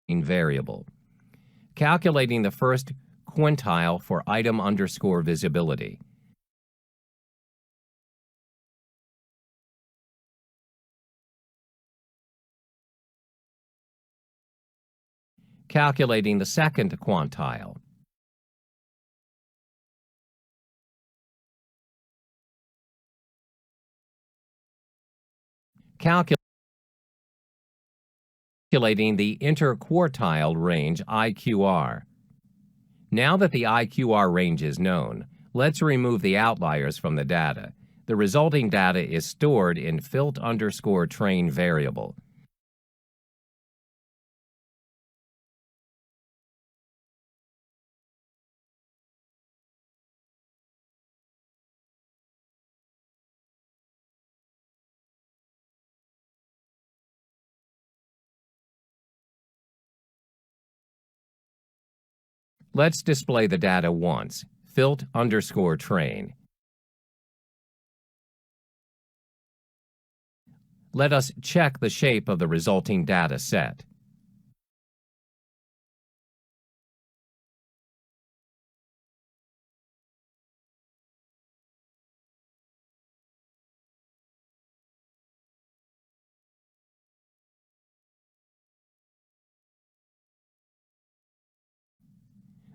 variable. Calculating the first quintile for item underscore visibility. Calculating the second quantile. Calculating the interquartile range IQR. Now that the IQR range is known, let's remove the outliers from the data. The resulting data is stored in filt_train variable. Let's display the data once, filt_train. Let us check the shape of the resulting data set.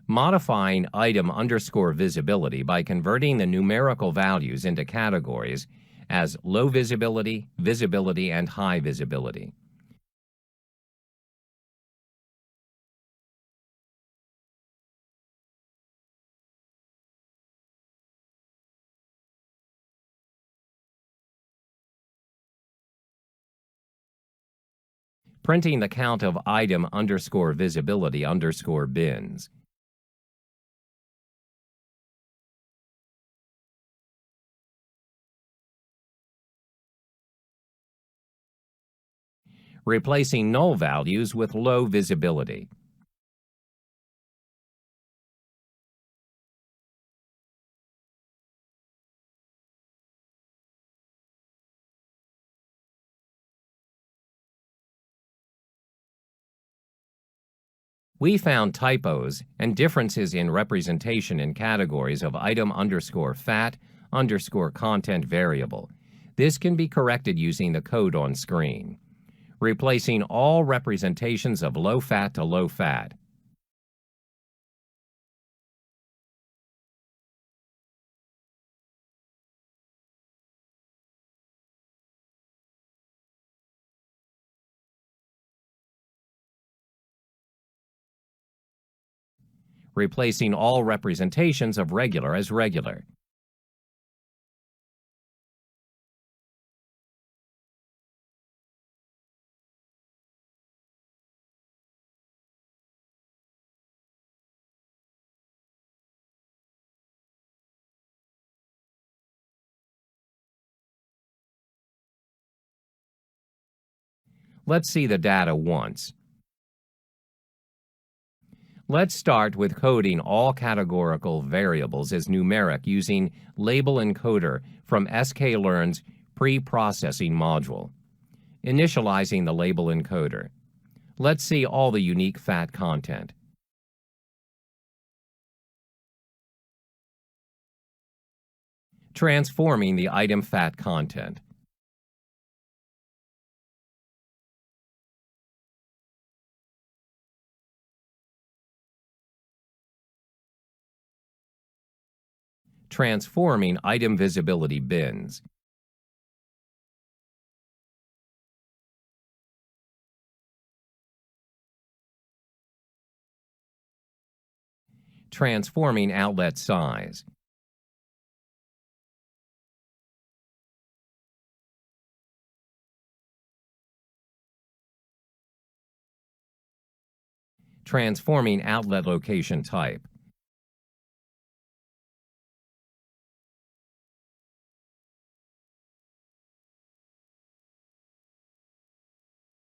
Modifying item_visibility by converting the numerical values into categories as low visibility, visibility, and high visibility. Printing the count of item_visibility_bins. Replacing null values with low visibility. We found typos and differences in representation in categories of item_fat_content variable. This can be corrected using the code on screen. Replacing all representations of low fat to low fat. Replacing all representations of regular as regular. Let's see the data once. Let's start with coding all categorical variables as numeric using label encoder from sklearn's pre-processing module. Initializing the label encoder. Let's see all the unique fat content. Transforming the item fat content. Transforming item visibility bins. Transforming outlet size. Transforming outlet location type.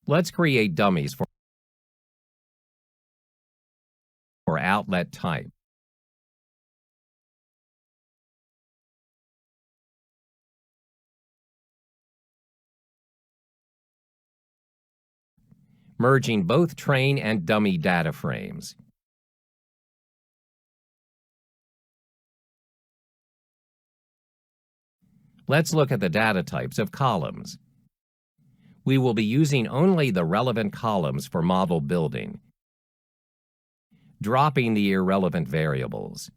Let's create dummies for outlet type. merging both train and dummy data frames. Let's look at the data types of columns. We will be using only the relevant columns for model building, dropping the irrelevant variables.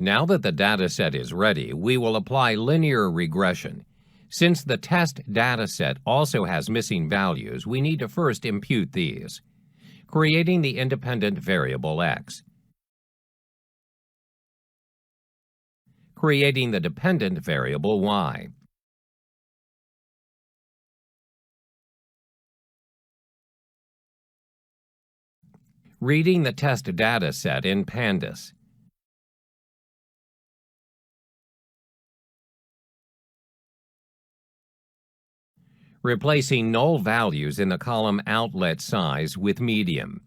Now that the dataset is ready, we will apply linear regression. Since the test dataset also has missing values, we need to first impute these, creating the independent variable x, creating the dependent variable y, reading the test dataset in pandas, replacing null values in the column outlet size with medium,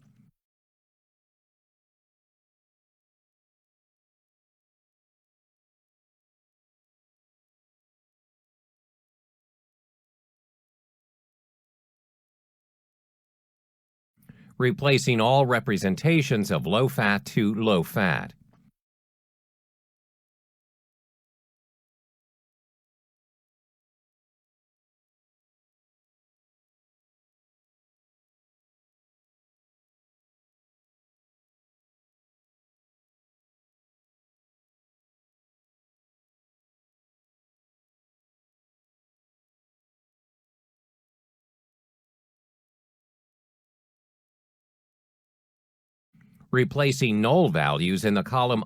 replacing all representations of low-fat to low-fat, replacing null values in the column